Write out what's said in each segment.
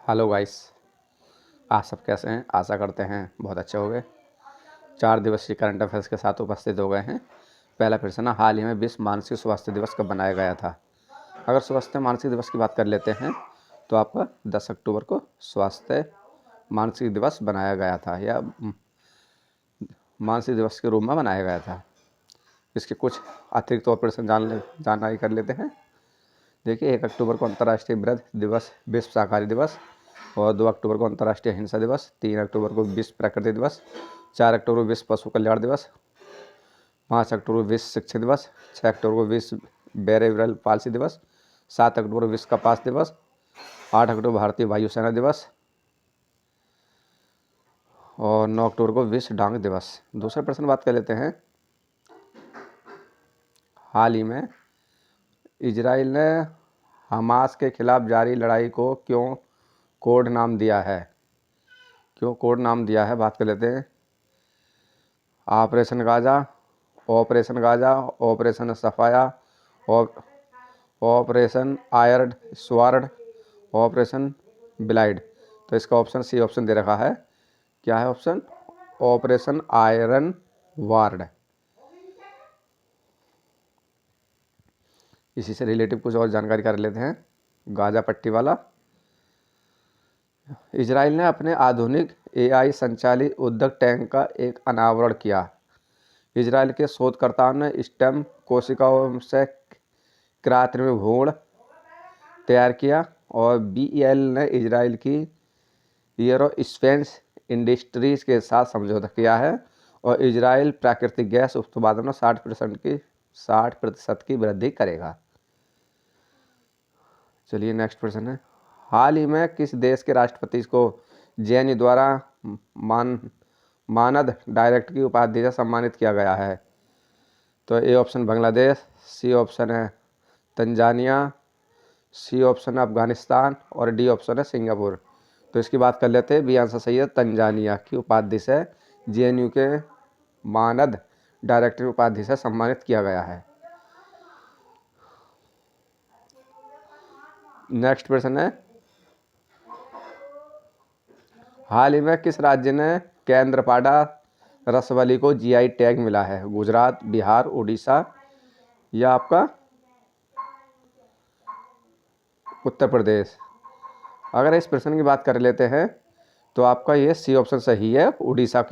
Hello guys, आप सब कैसे हैं? आशा करते हैं बहुत अच्छे हो गए। 4 दिवसीय करंट अफेयर्स के साथ उपस्थित हो गए हैं। पहला प्रश्न, हाल ही में विश्व मानसिक स्वास्थ्य दिवस कब मनाया गया था? अगर स्वास्थ्य मानसिक दिवस की बात कर लेते हैं तो आपका 10 अक्टूबर को स्वास्थ्य मानसिक दिवस बनाया गया था या मानसिक दिवस के रूप में मनाया गया था। इसके कुछ अतिरिक्त और प्रश्न जानकारी कर लेते हैं। देखिए, 1 अक्टूबर को अंतर्राष्ट्रीय वृद्ध दिवस, विश्व शाकाहारी दिवस, और 2 अक्टूबर को अंतर्राष्ट्रीय हिंसा दिवस, 3 अक्टूबर को विश्व प्रकृति दिवस, 4 अक्टूबर को विश्व पशु कल्याण दिवस, 5 अक्टूबर को विश्व शिक्षक दिवस, 6 अक्टूबर को विश्व बेरेवरल पालसी दिवस, 7 अक्टूबर को विश्व कपास दिवस, 8 अक्टूबर भारतीय वायुसेना दिवस और 9 अक्टूबर को विश्व डांग दिवस। दूसरा प्रश्न बात कर लेते हैं, हाल ही में इजराइल ने हमास के खिलाफ जारी लड़ाई को क्यों कोड नाम दिया है? क्यों कोड नाम दिया है, बात कर लेते हैं। Operation Gaza, operation Gaza, operation सफाया, ऑपरेशन आयरन स्वार्ड, ऑपरेशन ब्लाइड। तो इसका ऑप्शन सी ऑप्शन दे रखा है। क्या है ऑप्शन? Operation iron ward. इसी से रिलेटिव कुछ और जानकारी कर लेते हैं। गाजा पट्टी वाला, इजराइल ने अपने आधुनिक एआई संचालित युद्धक टैंक का एक अनावरण किया। इजराइल के शोधकर्ताओं ने स्टेम कोशिकाओं से कृत्रिम भ्रूण तैयार किया और बीईएल ने इजराइल की एरोस्पेस इंडस्ट्रीज के साथ समझौता किया है और इजराइल प्राकृतिक गैस उत्पादन में 60% की वृद्धि करेगा। चलिए नेक्स्ट प्रश्न है, हाल ही में किस देश के राष्ट्रपति को जेएनयू द्वारा मानद डायरेक्टर की उपाधि से सम्मानित किया गया है? तो A option Bangladesh, C option है तंजानिया, सी ऑप्शन है अफगानिस्तान और डी ऑप्शन है सिंगापुर। तो इसकी बात कर लेते हैं। बी आंसर सही है, तंजानिया की उपाधि से जेएनयू के मानद डायरेक्टर की उपाधि से सम्मानित किया गया है। नेक्स्ट प्रश्न है, हाल ही में किस राज्य ने केंद्रपाड़ा रसवली को जीआई टैग मिला है? गुजरात, बिहार, उड़ीसा या आपका उत्तर प्रदेश। अगर इस प्रश्न की बात कर लेते हैं तो आपका ये सी ऑप्शन सही है। उड़ीसा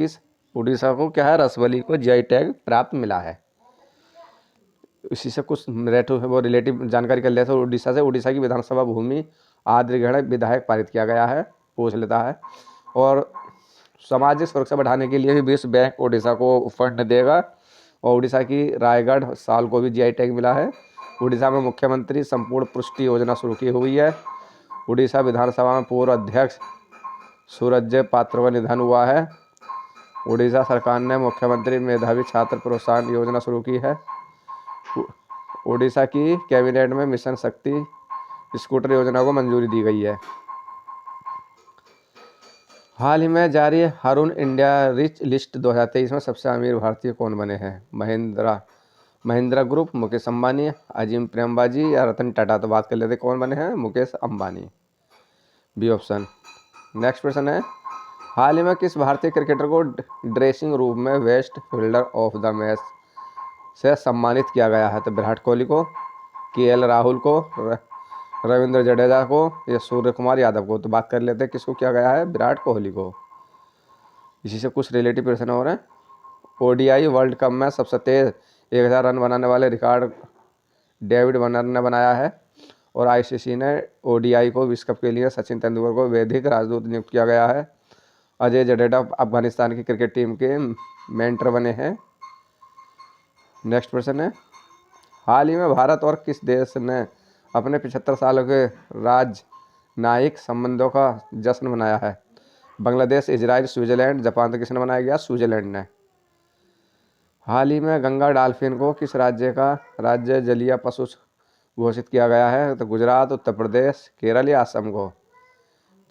को क्या है, रसवली को जीआई टैग प्राप्त मिला है। इसी से कुछ रिलेटिव जानकारी कर लेते हैं। उड़ीसा की विधानसभा भूमि अधिग्रहण विधेयक पारित किया गया है, पूछ लेता है। और सामाजिक सुरक्षा बढ़ाने के लिए भी विश्व बैंक उड़ीसा को फंड देगा और उड़ीसा की रायगढ़ साल को भी जीआई टैग मिला है। उड़ीसा में मुख्यमंत्री संपूर्ण पुष्टि योजना शुरू की हुई है। उड़ीसा विधानसभा में पूर्व अध्यक्ष सूरज पात्र का निधन हुआ है। उड़ीसा सरकार ने मुख्यमंत्री मेधावी छात्र प्रोत्साहन योजना शुरू की है। उड़ीसा की कैबिनेट में मिशन शक्ति स्कूटर योजना को मंजूरी दी गई है। हाल ही में जारी हरून इंडिया रिच लिस्ट 2023 में सबसे अमीर भारतीय कौन बने हैं? महिंद्रा ग्रुप, मुकेश अंबानी, अजीम प्रेमबाजी या रतन टाटा। तो बात कर लेते कौन बने हैं? Mukesh Ambani, B option. Next प्रश्न है, हाल ही में किस भारतीय क्रिकेटर को ड्रेसिंग रूम में best fielder of the match से सम्मानित किया गया है? तो विराट कोहली को, केएल राहुल को, रविंद्र जडेजा को या सूर्य कुमार यादव को। तो बात कर लेते हैं किसको किया गया है? विराट कोहली को। इसी से कुछ रिलेटिव प्रश्न हो रहे हैं। ओडीआई वर्ल्ड कप में सबसे तेज 1000 रन बनाने वाले रिकॉर्ड डेविड वार्नर ने बनाया है और आईसीसी ने ओडीआई को विश्व कप के लिए सचिन तेंदुलकर को वैश्विक राजदूत नियुक्त किया गया है। अजय जडेजा अफगानिस्तान की क्रिकेट टीम के मेंटर बने हैं। नेक्स्ट प्रश्न है, हाल ही में भारत और किस देश ने अपने 75 सालों के राजनयिक संबंधों का जश्न मनाया है? Bangladesh, Israel, Switzerland, Japan. तो किसने मनाया गया? स्विट्जरलैंड ने। हाल ही में गंगा डॉल्फिन को किस राज्य का राज्य जलीय पशु घोषित किया गया है? तो गुजरात, उत्तर प्रदेश, केरल या असम को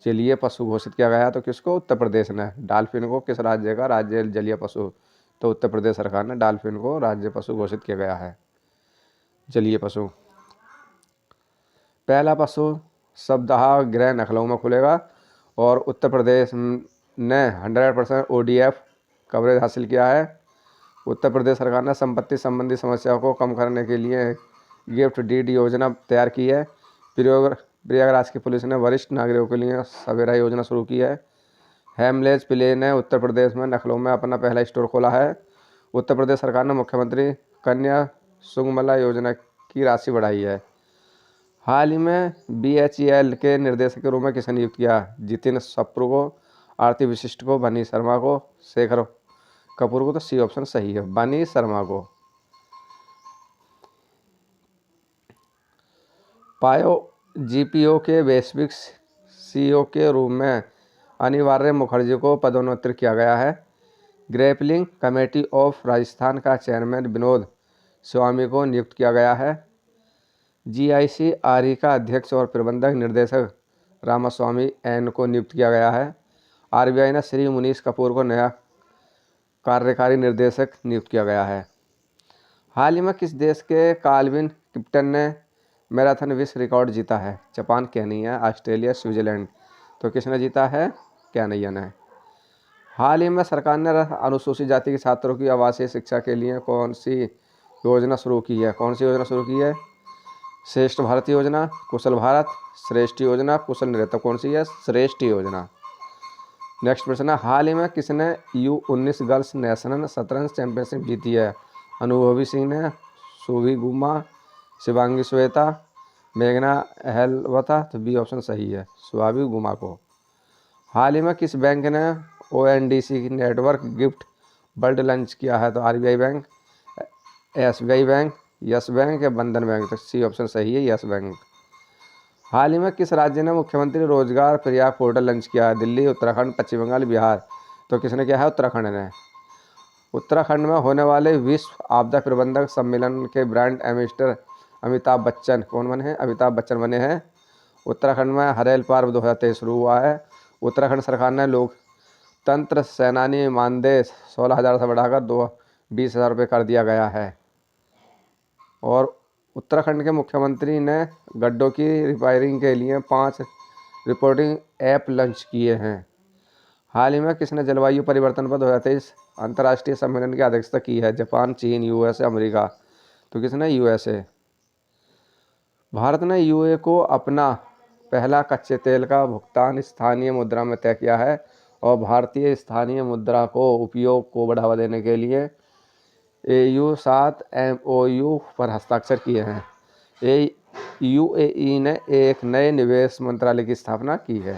जलीय पशु घोषित किया गया है। तो किसको? उत्तर प्रदेश ने। डॉल्फिन को किस राज्य का राज्य जलीय पशु? तो उत्तर प्रदेश सरकार ने डॉल्फिन को राज्य पशु घोषित किया गया है, जलीय पशु। पहला पशु सप्ताह गृह लखनऊ में खुलेगा और उत्तर प्रदेश ने 100% ODF कवरेज हासिल किया है। उत्तर प्रदेश सरकार ने संपत्ति संबंधी समस्याओं को कम करने के लिए गिफ्ट डीड योजना तैयार की है। प्रयागराज की पुलिस ने वरिष्ठ नागरिकों के लिए सवेरा योजना शुरू की है। हेमलेज प्ले ने उत्तर प्रदेश में लखनऊ में अपना पहला स्टोर खोला है। उत्तर प्रदेश सरकार ने मुख्यमंत्री कन्या सुगमला योजना की राशि बढ़ाई है। हाल ही में BHEL के निर्देशक के रूप में किसे नियुक्त किया? जितिन सप्रू को, आरती वशिष्ठ को, बनी शर्मा को, शेखर कपूर को। तो सी ऑप्शन सही है, बनी शर्मा को। पायो GPO के वैश्विक CEO के रूप में अनिवार्य मुखर्जी को पदोन्नत किया गया है। ग्रैपलिंग कमेटी ऑफ राजस्थान का चेयरमैन विनोद स्वामी को नियुक्त किया गया है। GIC-RE का अध्यक्ष और प्रबंधक निर्देशक रामास्वामी N को नियुक्त किया गया है। RBI ने श्री मुनीश कपूर को नया कार्यकारी निर्देशक नियुक्त किया गया है। हाल ही में किस देश के काल्विन किप्टन ने मैराथन विश्व रिकॉर्ड जीता है? Japan, Kenya, Australia, Switzerland. तो किसने जीता है? केन्या ने। हाल ही में सरकार ने अनुसूचित जाति के छात्रों की आवासीय शिक्षा के लिए कौन सी योजना शुरू की है? कौन सी योजना शुरू की है? श्रेष्ठ भारत योजना, कुशल भारत, श्रेष्ठ योजना, कुशल नृत्य। कौन सी है? श्रेष्ठ योजना। नेक्स्ट प्रश्न है, हाल ही में किसने U19 गर्ल्स नेशनल शतरंज चैंपियनशिप जीती है? अनुभवी सिंह ने, सुभी गुमा, शिवांगी श्वेता, मेघना अहलवता। तो बी ऑप्शन सही है, सुभी गुमा को। हाल ही में किस बैंक ने ONDC network gift world launch किया है? तो RBI bank, SBI bank, yes bank या बंधन बैंक। तो सी ऑप्शन सही है, यस बैंक। हाल ही में किस राज्य ने मुख्यमंत्री रोजगार प्रयाग पोर्टल लॉन्च किया है? दिल्ली, उत्तराखंड, पश्चिम बंगाल, बिहार। तो किसने किया है? उत्तराखंड ने। उत्तराखंड में होने वाले विश्व आपदा प्रबंधक सम्मेलन के ब्रांड एम्बेसडर अमिताभ बच्चन कौन बने हैं? अमिताभ बच्चन बने हैं। उत्तराखंड में हरेल पर्व 2023 शुरू हुआ है। उत्तराखंड सरकार ने लोकतंत्र सेनानी मानदेय 16,000 से बढ़ाकर 20,000 रुपये कर दिया गया है। और उत्तराखंड के मुख्यमंत्री ने गड्ढों की रिपेयरिंग के लिए 5 रिपोर्टिंग ऐप लॉन्च किए हैं। हाल ही में किसने जलवायु परिवर्तन पर 2023 अंतर्राष्ट्रीय सम्मेलन की अध्यक्षता की है? जापान, चीन, USA, अमेरिका। तो किसने? USA। भारत ने UAE को अपना पहला कच्चे तेल का भुगतान स्थानीय मुद्रा में तय किया है और भारतीय स्थानीय मुद्रा को उपयोग को बढ़ावा देने के लिए AU7 MOU पर हस्ताक्षर किए हैं। UAE ने एक नए निवेश मंत्रालय की स्थापना की है।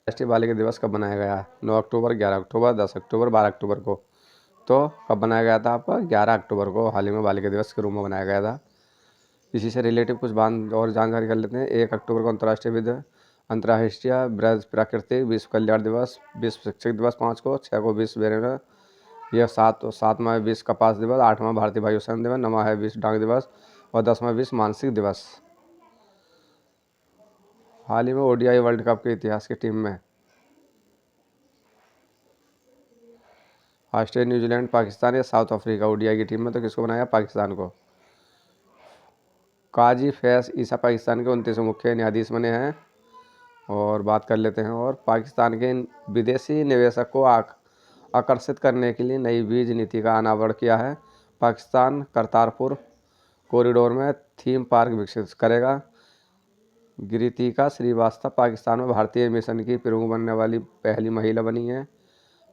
राष्ट्रीय बालिका दिवस कब बनाया गया? 9 अक्टूबर, 11 अक्टूबर, 10 अक्टूबर, 12 अक्टूबर को। तो कब बनाया गया था आपका? 11 अक्टूबर को हाल ही में बालिका दिवस के रूप में बनाया गया था। इसी से रिलेटिव कुछ बात और जानकारी कर लेते हैं। 1 अक्टूबर को अंतर्राष्ट्रीय ब्रज प्राकृतिक विश्व कल्याण दिवस, विश्व शिक्षक दिवस 5 को, 6 को विश्व बेरोजगार, यह 7वां है विश्व कपास दिवस, 8वां भारतीय वायुसेना दिवस, 9वां है विश्व डाक दिवस और 10वां विश्व मानसिक दिवस। हाल ही में ODI वर्ल्ड कप के इतिहास की टीम में ऑस्ट्रेलिया, न्यूजीलैंड, पाकिस्तान या साउथ अफ्रीका। ODI की टीम में तो किसको बनाया? पाकिस्तान को। काजी फैज ईसा पाकिस्तान के 29वें मुख्य न्यायाधीश बने हैं। और बात कर लेते हैं और पाकिस्तान के विदेशी निवेशक को आकर्षित करने के लिए नई वीज नीति का अनावरण किया है। पाकिस्तान करतारपुर कॉरिडोर में थीम पार्क विकसित करेगा। गिरितिका श्रीवास्तव पाकिस्तान में भारतीय मिशन की प्रमुख बनने वाली पहली महिला बनी है।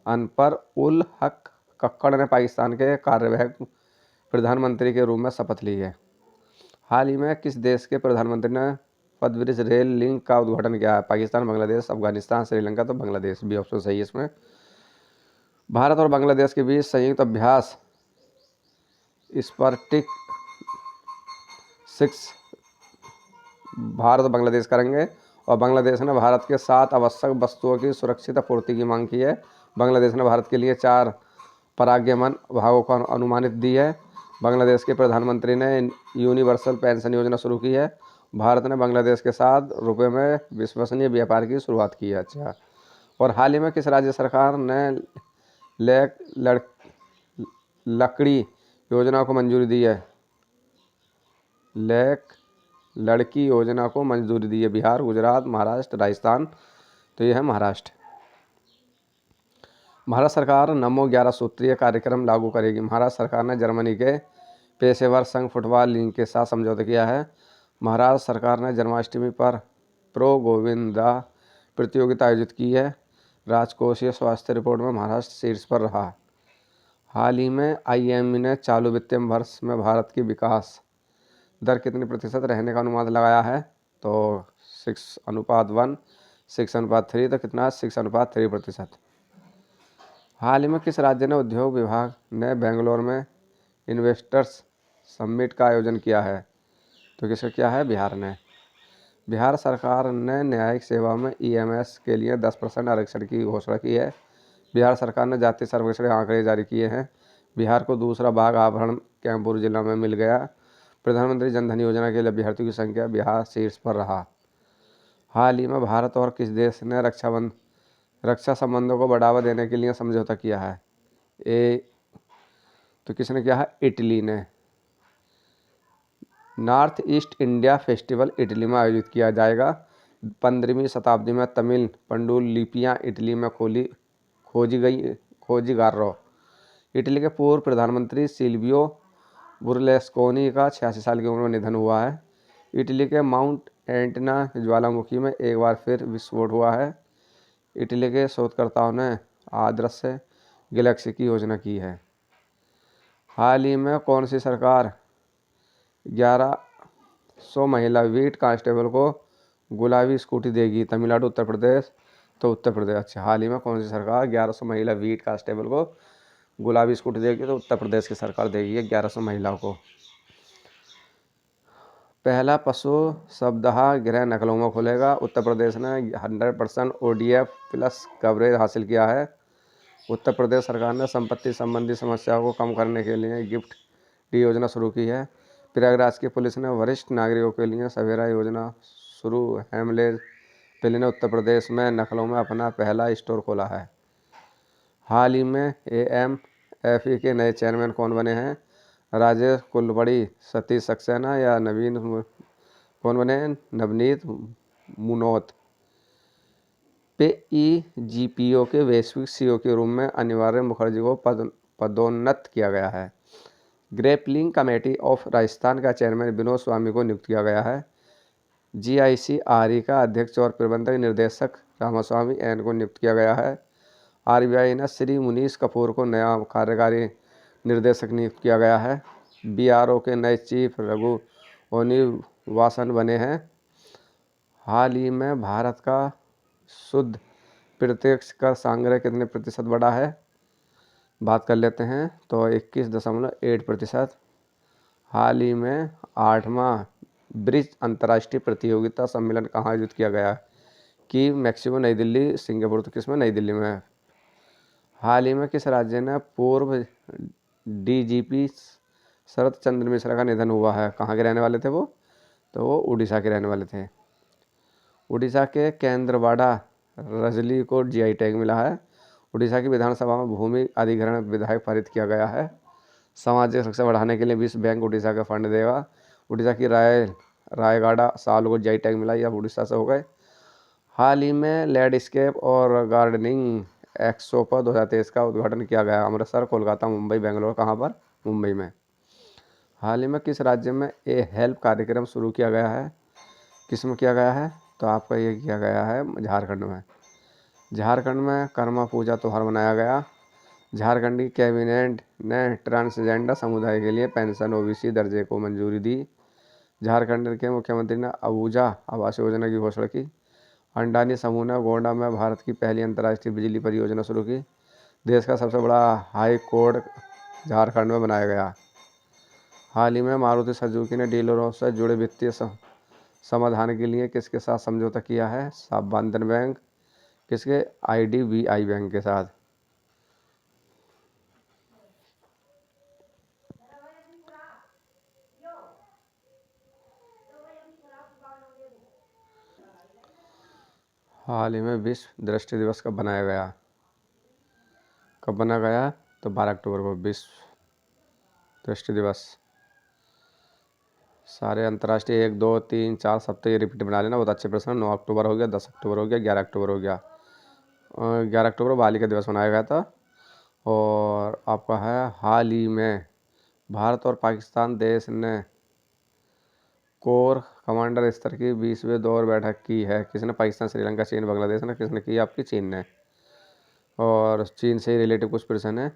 अनपर उल हक कक्कड़ ने पाकिस्तान के कार्यवाहक प्रधानमंत्री के रूप में शपथ ली है। हाल ही में किस देश के प्रधानमंत्री ने पदब्रिज रेल लिंक का उद्घाटन किया है? पाकिस्तान, बांग्लादेश, अफगानिस्तान, श्रीलंका। तो बांग्लादेश भी ऑप्शन सही है इसमें। भारत और बांग्लादेश के बीच संयुक्त अभ्यास स्पार्टिक 6 भारत और बांग्लादेश करेंगे और बांग्लादेश ने भारत के 7 आवश्यक वस्तुओं की सुरक्षित आपूर्ति की मांग की है। बांग्लादेश ने भारत के लिए 4 परागमन भागों को अनुमानित दी है। बांग्लादेश के प्रधानमंत्री ने यूनिवर्सल पेंशन योजना शुरू की है। भारत ने बांग्लादेश के साथ रुपये में विश्वसनीय व्यापार की शुरुआत की है। अच्छा, और हाल ही में किस राज्य सरकार ने लकड़ी योजना को मंजूरी दी है? लेक लड़की योजना को मंजूरी दी है? बिहार, गुजरात, महाराष्ट्र, राजस्थान। तो ये है महाराष्ट्र। भारत सरकार नमो 11 सूत्रीय कार्यक्रम लागू करेगी। महाराष्ट्र सरकार ने जर्मनी के पेशेवर संघ फुटबॉल लीग के साथ समझौता किया है। महाराष्ट्र सरकार ने जन्माष्टमी पर प्रो गोविंदा प्रतियोगिता आयोजित की है। राजकोषीय स्वास्थ्य रिपोर्ट में महाराष्ट्र शीर्ष पर रहा। हाल ही में IMF ने चालू वित्तीय वर्ष में भारत की विकास दर कितनी प्रतिशत रहने का अनुमान लगाया है? तो 6:1, 6:3, तो कितना 6:3%। हाल ही में किस राज्य ने उद्योग विभाग ने बेंगलोर में इन्वेस्टर्स समिट का आयोजन किया है? तो किसका किया है? बिहार ने। बिहार सरकार ने न्यायिक सेवा में EMS के लिए 10% आरक्षण की घोषणा की है। बिहार सरकार ने जातीय सर्वेक्षण आंकड़े जारी किए हैं। बिहार को दूसरा बाघ आभरण कैमूर जिला में मिल गया। प्रधानमंत्री जनधन योजना के लिए अभ्यर्थियों की संख्या बिहार शीर्ष पर रहा। हाल ही में भारत और किस देश ने रक्षा संबंधों को बढ़ावा देने के लिए समझौता किया है? तो किसने किया है? इटली ने। North east India festival Italy में आयोजित किया जाएगा। 15वीं शताब्दी में तमिल पांडुलिपियाँ इटली में खोजी गारो। इटली के पूर्व प्रधानमंत्री सिल्वियो बुर्लस्कोनी का 86 साल की उम्र में निधन हुआ है। इटली के माउंट एंटना ज्वालामुखी में एक बार फिर विस्फोट हुआ है। इटली के शोधकर्ताओं ने अदृश्य गैलेक्सी की योजना की है। हाल ही में कौन सी सरकार 1100 महिला बीट कांस्टेबल को गुलाबी स्कूटी देगी? तमिलनाडु, उत्तर प्रदेश। तो उत्तर प्रदेश। अच्छा, हाल ही में कौन सी सरकार 1100 महिला बीट कांस्टेबल को गुलाबी स्कूटी देगी? तो उत्तर प्रदेश की सरकार देगी 1100 महिलाओं को। पहला पशु शवदाह गृह लखनऊ में खुलेगा। उत्तर प्रदेश ने 100% ODF प्लस कवरेज हासिल किया है। उत्तर प्रदेश सरकार ने संपत्ति संबंधी समस्याओं को कम करने के लिए गिफ्ट डी योजना शुरू की है। प्रयागराज की पुलिस ने वरिष्ठ नागरिकों के लिए सवेरा योजना शुरू। हेमलेज पिल ने उत्तर प्रदेश में लखनऊ में अपना पहला स्टोर खोला है। हाल ही में AMFE के नए चेयरमैन कौन बने हैं? राजेश कुलपड़ी, सतीश सक्सेना या कौन बने हैं? नवनीत मुनोत। PEGPO के वैश्विक CEO के रूप में अनिवार्य मुखर्जी को पदोन्नत किया गया है। ग्रेपलिंग कमेटी ऑफ राजस्थान का चेयरमैन विनोद स्वामी को नियुक्त किया गया है। GICRE का अध्यक्ष और प्रबंधक निर्देशक रामास्वामी N को नियुक्त किया गया है। RBI ने श्री मुनीश कपूर को नया कार्यकारी निर्देशक नियुक्त किया गया है। BRO के नए चीफ रघु ओनिवासन बने हैं। हाल ही में भारत का शुद्ध प्रत्यक्ष कर संग्रह कितने प्रतिशत बढ़ा है? बात कर लेते हैं। तो 21.8%। हाल ही में 8वां ब्रिज अंतर्राष्ट्रीय प्रतियोगिता सम्मेलन कहाँ आयोजित किया गया है? कि मैक्सिको, नई दिल्ली, सिंगापुर। तो किसमें? नई दिल्ली में। हाल ही में किस राज्य ने पूर्व DGP शरत चंद्र मिश्रा का निधन हुआ है? कहाँ के रहने वाले थे वो? तो वो उड़ीसा के रहने वाले थे। उड़ीसा के केंद्रवाड़ा रजली को GI टैग मिला है। उड़ीसा की विधानसभा में भूमि अधिग्रहण विधेयक पारित किया गया है। सामाजिक सुरक्षा बढ़ाने के लिए विश्व बैंक उड़ीसा का फंड देगा। उड़ीसा की रायगढ़ साल को GI टैग मिला। या उड़ीसा से हो गए। हाल ही में लैंडस्केप और गार्डनिंग एक्सपो 2023 का उद्घाटन किया गया। अमृतसर, कोलकाता, मुंबई, बेंगलोर। कहाँ पर? मुंबई में। हाल ही में किस राज्य में हेल्प कार्यक्रम शुरू किया गया है? किस में किया गया है? तो आपका ये किया गया है झारखंड में। झारखंड में कर्मा पूजा त्यौहार मनाया गया। झारखंड की कैबिनेट ने ट्रांसजेंडर समुदाय के लिए पेंशन OBC दर्जे को मंजूरी दी। झारखंड के मुख्यमंत्री ने अबूजा आवास योजना की घोषणा की। अंडानी समूह ने गोंडा में भारत की पहली अंतर्राष्ट्रीय बिजली परियोजना शुरू की। देश का सबसे बड़ा हाई कोर्ट झारखंड में बनाया गया। हाल ही में मारुति सुजुकी ने डीलरों से जुड़े वित्तीय समाधान के लिए किसके साथ समझौता किया है? बंधन बैंक। किसके? IDBI बैंक के साथ। हाल ही में विश्व दृष्टि दिवस कब बनाया गया? कब बनाया गया? तो 12 अक्टूबर को विश्व दृष्टि दिवस। सारे अंतर्राष्ट्रीय 1 2 3 4 सप्ताह ये रिपीट बना लेना। बहुत अच्छे प्रश्न। 9 अक्टूबर हो गया, 10 अक्टूबर हो गया, 11 अक्टूबर हो गया। 11 अक्टूबर बालिका दिवस मनाया गया था। और आपका है हाल ही में भारत और पाकिस्तान देश ने कोर कमांडर स्तर की 20वीं दौर बैठक की है। किसने? पाकिस्तान, श्रीलंका, चीन, बांग्लादेश ने। किसने की? आपकी चीन ने। और चीन से रिलेटिव कुछ प्रश्न है,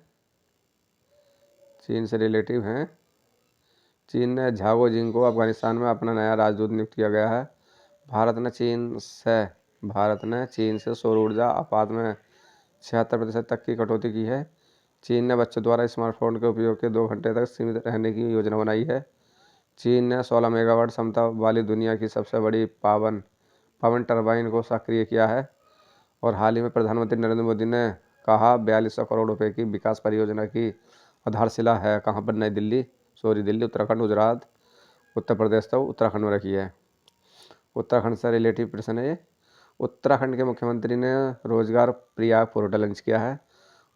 चीन से रिलेटिव हैं। चीन ने झाओ जिंग को अफगानिस्तान में अपना नया राजदूत नियुक्त किया गया है। भारत ने चीन से सौर ऊर्जा आपात में 76% तक की कटौती की है। चीन ने बच्चों द्वारा स्मार्टफोन के उपयोग के 2 घंटे तक सीमित रहने की योजना बनाई है। चीन ने 16 मेगावाट क्षमता वाली दुनिया की सबसे बड़ी पवन टरबाइन को सक्रिय किया है। और हाल ही में प्रधानमंत्री नरेंद्र मोदी ने कहा 4200 करोड़ रुपए की विकास परियोजना की आधारशिला है। कहाँ पर? नई दिल्ली, दिल्ली, उत्तराखंड, गुजरात, उत्तर प्रदेश तो उत्तराखंड में रखी है। उत्तराखंड से रिलेटिव प्रश्न है ये। उत्तराखंड के मुख्यमंत्री ने रोजगार प्रयाग पोर्टल लॉन्च किया है।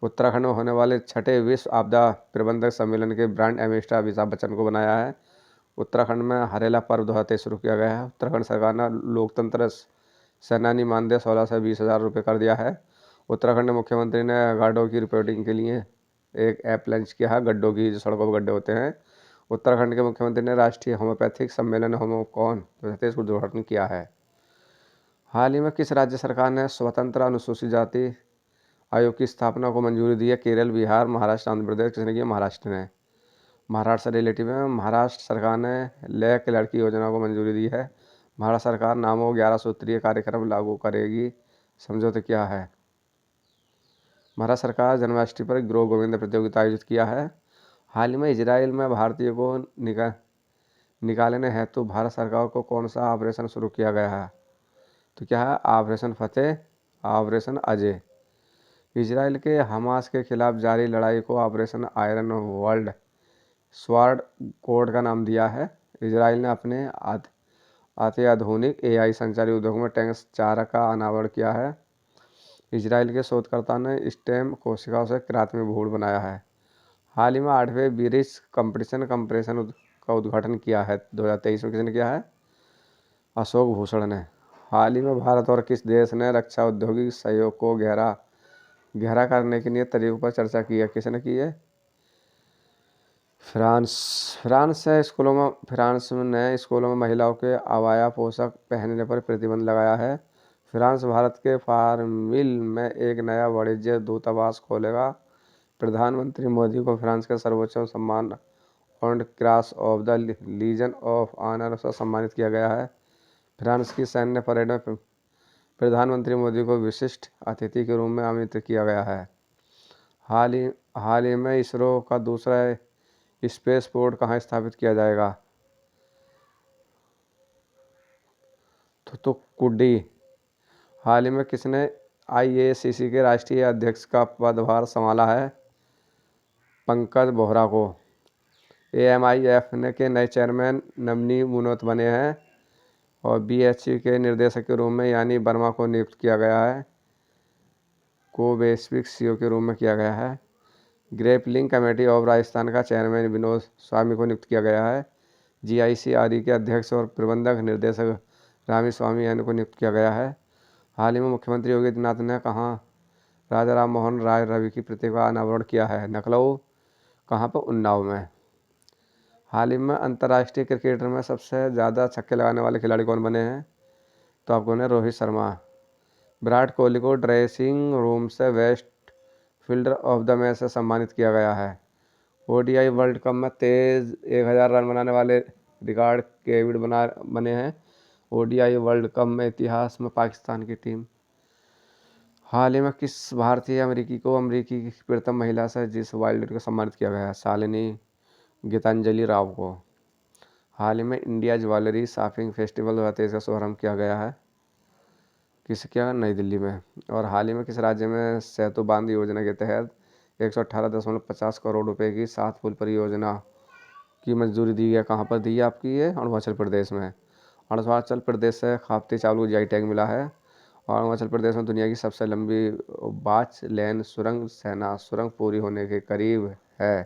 उत्तराखंड में होने वाले 6ठे विश्व आपदा प्रबंधक सम्मेलन के ब्रांड एम्बेसडर अमिताभ बच्चन को बनाया है। उत्तराखंड में हरेला पर्व 2023 शुरू किया गया है। उत्तराखंड सरकार ने लोकतंत्र सेनानी मानदेय 16 से 20 हज़ार रुपये कर दिया है। उत्तराखंड के मुख्यमंत्री ने गड्ढों की रिपोर्टिंग के लिए एक ऐप लॉन्च किया है। गड्ढों की, जो सड़कों पर गड्ढे होते हैं। उत्तराखंड के मुख्यमंत्री ने राष्ट्रीय होम्योपैथिक सम्मेलन होमोकॉन 2023 को उद्घाटन किया है। हाल ही में किस राज्य सरकार ने स्वतंत्र अनुसूचित जाति आयोग की स्थापना को मंजूरी दी है? केरल, बिहार, महाराष्ट्र, आंध्र प्रदेश। किसने की? महाराष्ट्र ने। महाराष्ट्र से रिलेटिव है। महाराष्ट्र सरकार ने लड़के लड़की योजना को मंजूरी दी है। महाराष्ट्र सरकार नामो 11 सूत्रीय कार्यक्रम लागू करेगी। समझौते क्या है? महाराष्ट्र सरकार जन्माष्टमी पर गुरु गोविंद प्रतियोगिता आयोजित किया है। हाल ही में इजराइल में भारतीयों को निकालने हेतु भारत सरकार को कौन सा ऑपरेशन शुरू किया गया है? तो क्या है? ऑपरेशन फतेह, ऑपरेशन अजय। इजराइल के हमास के खिलाफ जारी लड़ाई को operation iron world sword code का नाम दिया है। इजराइल ने अपने अत्याधुनिक AI संचालित उद्योग में टैंक्स 4 का अनावरण किया है। इजराइल के शोधकर्ता ने स्टेम कोशिकाओं से कृत्रिम भ्रूण बनाया है। हाल ही में 8वें ब्रिज कंप्रेशन का उद्घाटन किया है 2023 में। किसने किया है? अशोक भूषण ने। हाल ही में भारत और किस देश ने रक्षा औद्योगिक सहयोग को गहरा करने के लिए तरीकों पर चर्चा की है? किसने की है? फ्रांस। फ्रांस ने स्कूलों में महिलाओं के अबाया पोशाक पहनने पर प्रतिबंध लगाया है। फ्रांस भारत के फार्मिल में एक नया वाणिज्य दूतावास खोलेगा। प्रधानमंत्री मोदी को फ्रांस के सर्वोच्च सम्मान order cross of the legion of honour से सम्मानित किया गया है। फ्रांस की सैन्य परेड में प्रधानमंत्री मोदी को विशिष्ट अतिथि के रूप में आमंत्रित किया गया है। हाल ही में इसरो का दूसरा स्पेस पोर्ट कहाँ स्थापित किया जाएगा? थूथुकुडी। हाल ही में किसने IACC के राष्ट्रीय अध्यक्ष का पदभार संभाला है? पंकज बोहरा को। AMIF के नए चेयरमैन नमनी मुनोत बने हैं। और BHU के निर्देशक के रूप में यानी वर्मा को नियुक्त किया गया है। को वैश्विक CEO के रूप में किया गया है। ग्रेपलिंग कमेटी ऑफ राजस्थान का चेयरमैन विनोद स्वामी को नियुक्त किया गया है। GICRE के अध्यक्ष और प्रबंधक निर्देशक रामास्वामी एन को नियुक्त किया गया है। हाल ही में मुख्यमंत्री योगी आदित्यनाथ ने कहाँ राजा राम मोहन राय रवि की प्रतिमा का अनावरण किया है? लखनऊ। कहाँ पर? उन्नाव में। हाल ही में अंतर्राष्ट्रीय क्रिकेट में सबसे ज़्यादा छक्के लगाने वाले खिलाड़ी कौन बने हैं? तो आपको ने रोहित शर्मा। विराट कोहली को ड्रेसिंग रूम से best fielder of the match से सम्मानित किया गया है। ODI वर्ल्ड कप में तेज 1000 रन बनाने वाले रिकॉर्ड केविड बने हैं। ODI वर्ल्ड कप में इतिहास में पाकिस्तान की टीम। हाल ही में किस भारतीय अमेरिकी की प्रथम महिला से जिस वाइल्ड को सम्मानित किया गया है? शालिनी गीतांजलि राव को। हाल ही में इंडिया ज्वेलरी शॉपिंग फेस्टिवल 2023 का शुभारंभ किया गया है। क्या? नई दिल्ली में। और हाल ही में किस राज्य में सेतु बांध योजना के तहत 118.50 करोड़ रुपए की 7 पुल परियोजना की मंजूरी दी है? कहाँ पर दी है आपकी? ये अरुणाचल प्रदेश में। अरुणाचल प्रदेश से खाप्ती चावल को GI टैग मिला है। और अरुणाचल प्रदेश में दुनिया की सबसे लंबी बाच लेन सुरंग सेना सुरंग पूरी होने के करीब है।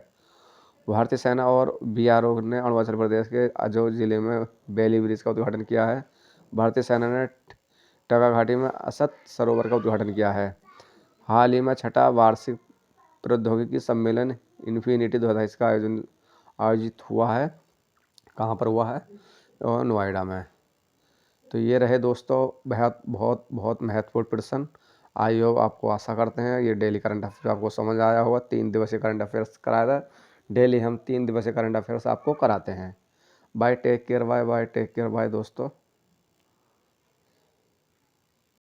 भारतीय सेना और बीआरओ ने अरुणाचल प्रदेश के अजो जिले में बेली ब्रिज का उद्घाटन किया है। भारतीय सेना ने टगा घाटी में असत सरोवर का उद्घाटन किया है। हाल ही में छठा वार्षिक प्रौद्योगिकी सम्मेलन इन्फिनिटी 2022 का आयोजित हुआ है। कहाँ पर हुआ है? और नोएडा में। तो ये रहे दोस्तों बहुत महत्वपूर्ण प्रश्न। आई होप आपको, आशा करते हैं ये डेली करंट अफेयर्स आपको समझ आया होगा। 3 दिवसीय करंट अफेयर्स कराया था। डेली हम 3 दिवसीय करंट अफेयर्स आपको कराते हैं। Bye take care, bye bye, take care, bye दोस्तों।